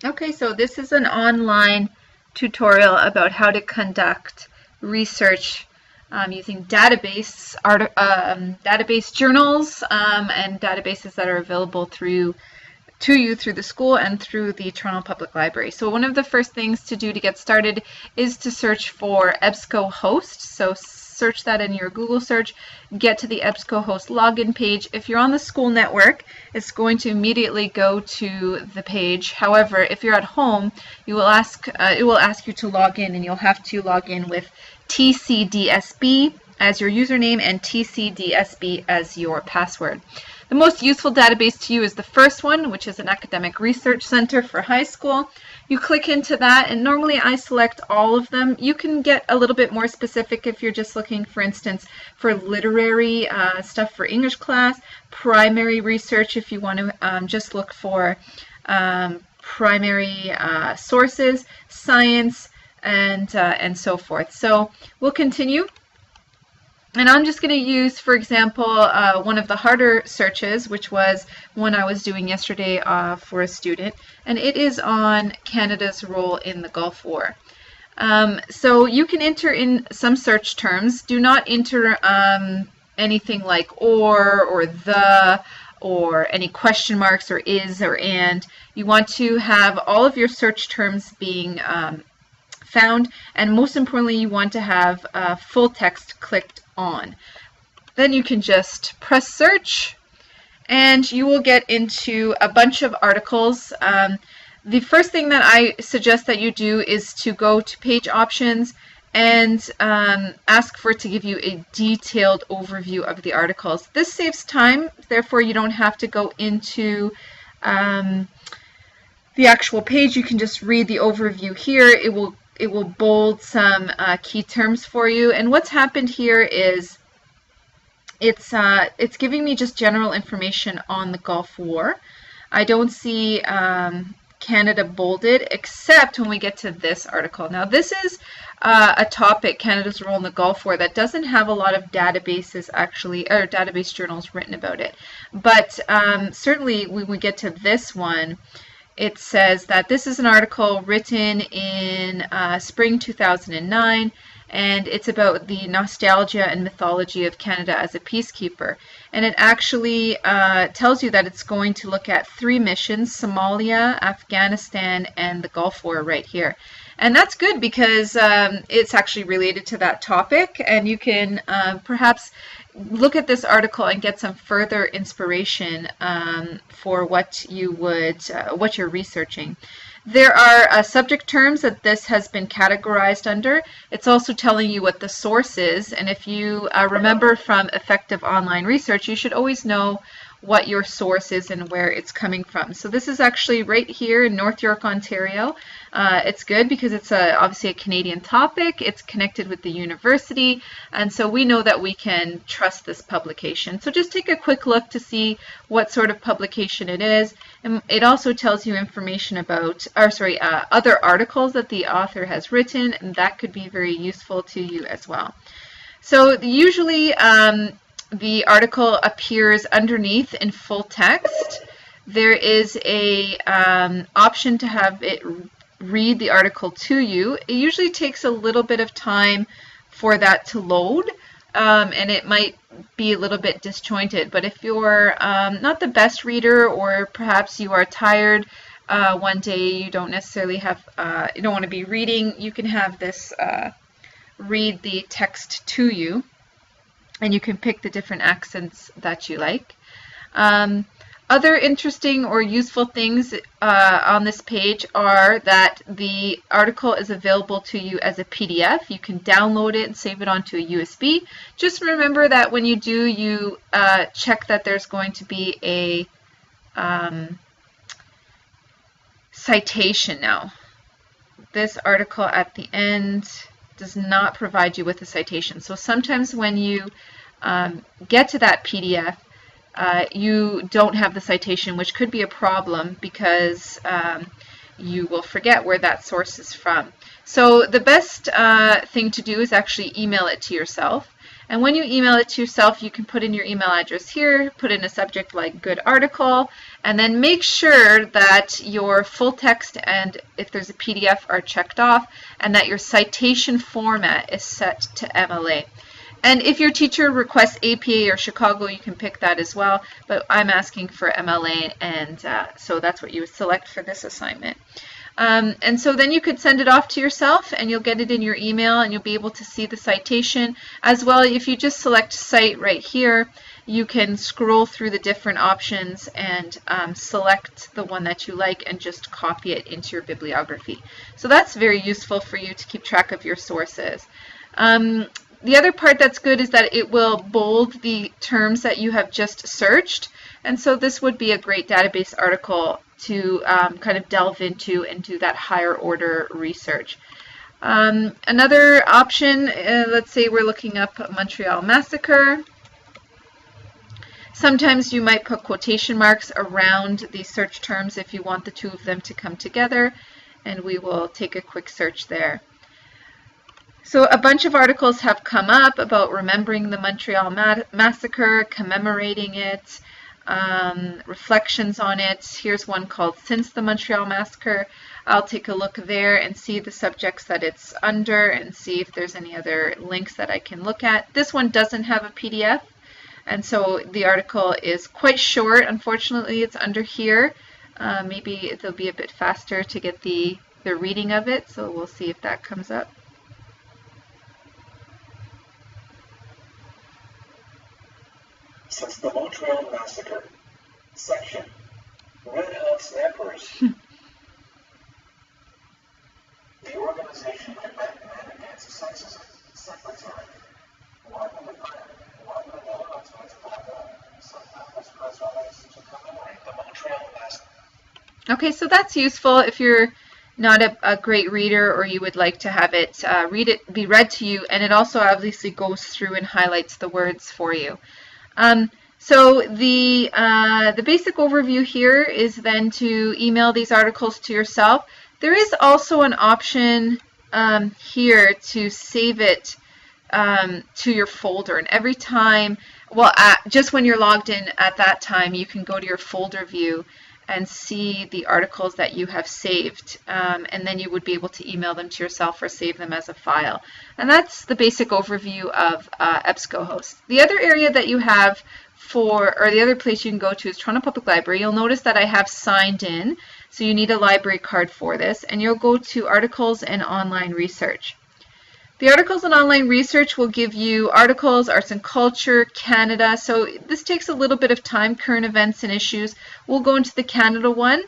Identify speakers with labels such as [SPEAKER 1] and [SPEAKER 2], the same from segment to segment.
[SPEAKER 1] Okay, so this is an online tutorial about how to conduct research using database journals and databases that are available to you through the school and through the Toronto Public Library. So one of the first things to do to get started is to search for EBSCOhost. So search that in your Google search, get to the EBSCOhost login page. If you're on the school network, it's going to immediately go to the page. However, if you're at home, it will ask you to log in, and you'll have to log in with TCDSB as your username and TCDSB as your password. The most useful database to you is the first one, which is an academic research center for high school. You click into that, and normally I select all of them. You can get a little bit more specific if you're just looking, for instance, for literary stuff for English class, primary research if you want to just look for primary sources, science, and so forth. So we'll continue. And I'm just going to use, for example, one of the harder searches, which was one I was doing yesterday for a student, and it is on Canada's role in the Gulf War. So you can enter in some search terms. Do not enter anything like or the, or any question marks, or is, or and. You want to have all of your search terms being found, and most importantly, you want to have full text clicked on. Then you can just press search, and you will get into a bunch of articles. The first thing that I suggest that you do is to go to page options and ask for it to give you a detailed overview of the articles. This saves time, therefore you don't have to go into the actual page. You can just read the overview here. It will bold some key terms for you. And what's happened here is it's giving me just general information on the Gulf War. I don't see Canada bolded, except when we get to this article. Now this is a topic, Canada's role in the Gulf War, that doesn't have a lot of databases actually, or database journals written about it. But certainly when we get to this one, it says that this is an article written in spring 2009, and it's about the nostalgia and mythology of Canada as a peacekeeper. And it actually tells you that it's going to look at 3 missions: Somalia, Afghanistan, and the Gulf War right here. And that's good because it's actually related to that topic, and you can perhaps look at this article and get some further inspiration for what you're researching. There are subject terms that this has been categorized under. It's also telling you what the source is, and if you remember from effective online research, you should always know what your source is and where it's coming from. So this is actually right here in North York, Ontario. It's good because it's obviously a Canadian topic. It's connected with the university, and so we know that we can trust this publication. So just take a quick look to see what sort of publication it is. And it also tells you information about, other articles that the author has written, and that could be very useful to you as well. So usually the article appears underneath in full text. There is a option to have it read the article to you. It usually takes a little bit of time for that to load, and it might be a little bit disjointed. But if you're not the best reader, or perhaps you are tired one day, you don't necessarily have, you don't want to be reading, you can have this read the text to you, and you can pick the different accents that you like. Other interesting or useful things on this page are that the article is available to you as a PDF. You can download it and save it onto a USB. Just remember that when you do, you check that there's going to be a citation now. This article at the end does not provide you with a citation. So sometimes when you get to that PDF, you don't have the citation, which could be a problem because you will forget where that source is from. So the best thing to do is actually email it to yourself. And when you email it to yourself, you can put in your email address here, put in a subject like good article, and then make sure that your full text and if there's a PDF are checked off, and that your citation format is set to MLA. And if your teacher requests APA or Chicago, you can pick that as well, but I'm asking for MLA, and so that's what you would select for this assignment. And so then you could send it off to yourself and you'll get it in your email and you'll be able to see the citation as well. If you just select cite right here, you can scroll through the different options and select the one that you like and just copy it into your bibliography. So that's very useful for you to keep track of your sources. The other part that's good is that it will bold the terms that you have just searched. And so this would be a great database article to kind of delve into and do that higher order research. Another option, let's say we're looking up Montreal Massacre. Sometimes you might put quotation marks around these search terms if you want the two of them to come together, and we will take a quick search there. So a bunch of articles have come up about remembering the Montreal Massacre, commemorating it, reflections on it. Here's one called Since the Montreal Massacre. I'll take a look there and see the subjects that it's under and see if there's any other links that I can look at. This one doesn't have a PDF, and so the article is quite short. Unfortunately, it's under here. Maybe it'll be a bit faster to get the reading of it, so we'll see if that comes up.
[SPEAKER 2] Since the Montreal Massacre. Section. Red Hot Snappers. The organization combating men against sexism. Secretary. Why would the announcements pop up? Sometimes press release to commemorate the Montreal Massacre.
[SPEAKER 1] Okay, so that's useful if you're not a great reader or you would like to have it be read to you, and it also obviously goes through and highlights the words for you. So the basic overview here is then to email these articles to yourself. There is also an option here to save it to your folder, and every time, well, just when you're logged in at that time, you can go to your folder view and see the articles that you have saved, and then you would be able to email them to yourself or save them as a file. And that's the basic overview of EBSCOhost. The other area that you have or the other place you can go to is Toronto Public Library. You'll notice that I have signed in, so you need a library card for this, and you'll go to Articles and Online Research. The Articles and Online Research will give you articles, arts and culture, Canada. So this takes a little bit of time, current events and issues. We'll go into the Canada one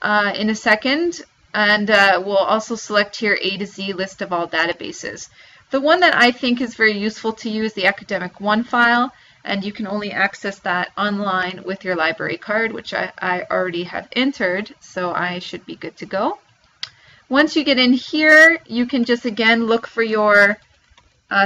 [SPEAKER 1] in a second, and we'll also select here A to Z list of all databases. The one that I think is very useful to you is the Academic One file, and you can only access that online with your library card, which I already have entered, so I should be good to go. Once you get in here, you can just again look for your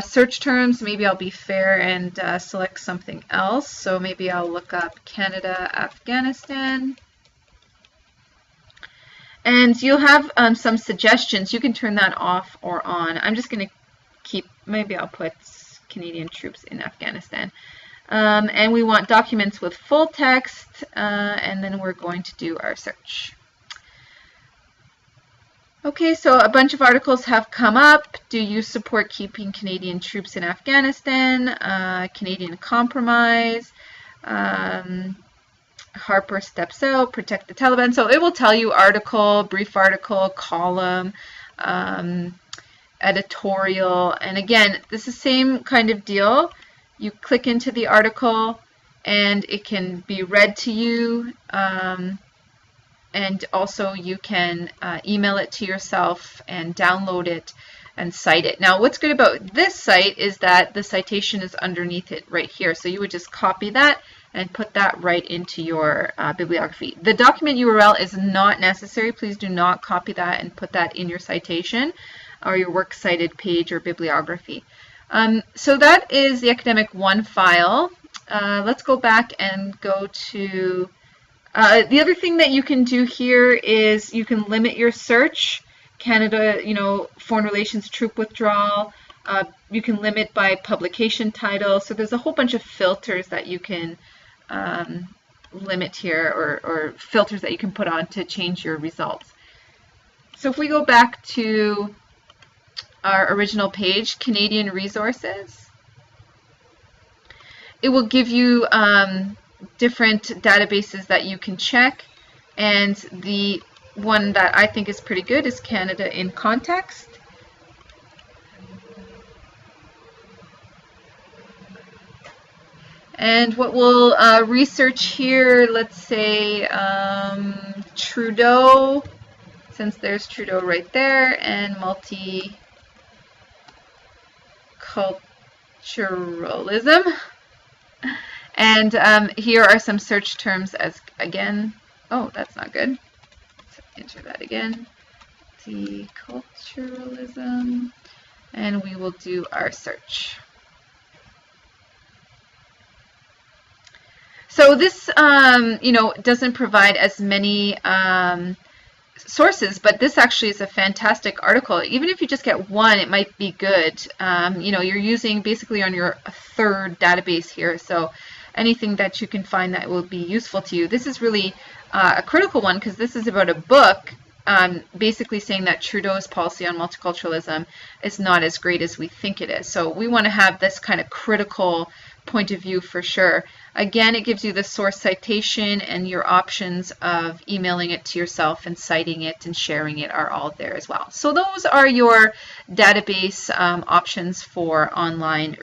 [SPEAKER 1] search terms. Maybe I'll be fair and select something else. So maybe I'll look up Canada, Afghanistan. And you'll have some suggestions. You can turn that off or on. I'm just going to keep, maybe I'll put Canadian troops in Afghanistan. And we want documents with full text, and then we're going to do our search. Okay, so a bunch of articles have come up. Do you support keeping Canadian troops in Afghanistan? Canadian compromise. Harper steps out, protect the Taliban. So it will tell you article, brief article, column, editorial. And again, this is the same kind of deal. You click into the article and it can be read to you. And also you can email it to yourself and download it and cite it. Now what's good about this site is that the citation is underneath it right here. So you would just copy that and put that right into your bibliography. The document URL is not necessary. Please do not copy that and put that in your citation or your works cited page or bibliography. So that is the Academic One file. Let's go back and go to the other thing that you can do here is you can limit your search. Canada, foreign relations troop withdrawal, You can limit by publication title. So there's a whole bunch of filters that you can limit here, or filters that you can put on to change your results. So if we go back to our original page, Canadian Resources, it will give you different databases that you can check, and the one that I think is pretty good is Canada in Context. And what we'll research here, let's say Trudeau, since there's Trudeau right there, and multiculturalism. And here are some search terms as, again, oh, that's not good. Let's enter that again. Multiculturalism. And we will do our search. So this, doesn't provide as many sources, but this actually is a fantastic article. Even if you just get one, it might be good. You're using basically on your third database here, so anything that you can find that will be useful to you. This is really a critical one because this is about a book basically saying that Trudeau's policy on multiculturalism is not as great as we think it is. So we want to have this kind of critical point of view for sure. Again, it gives you the source citation, and your options of emailing it to yourself and citing it and sharing it are all there as well. So those are your database options for online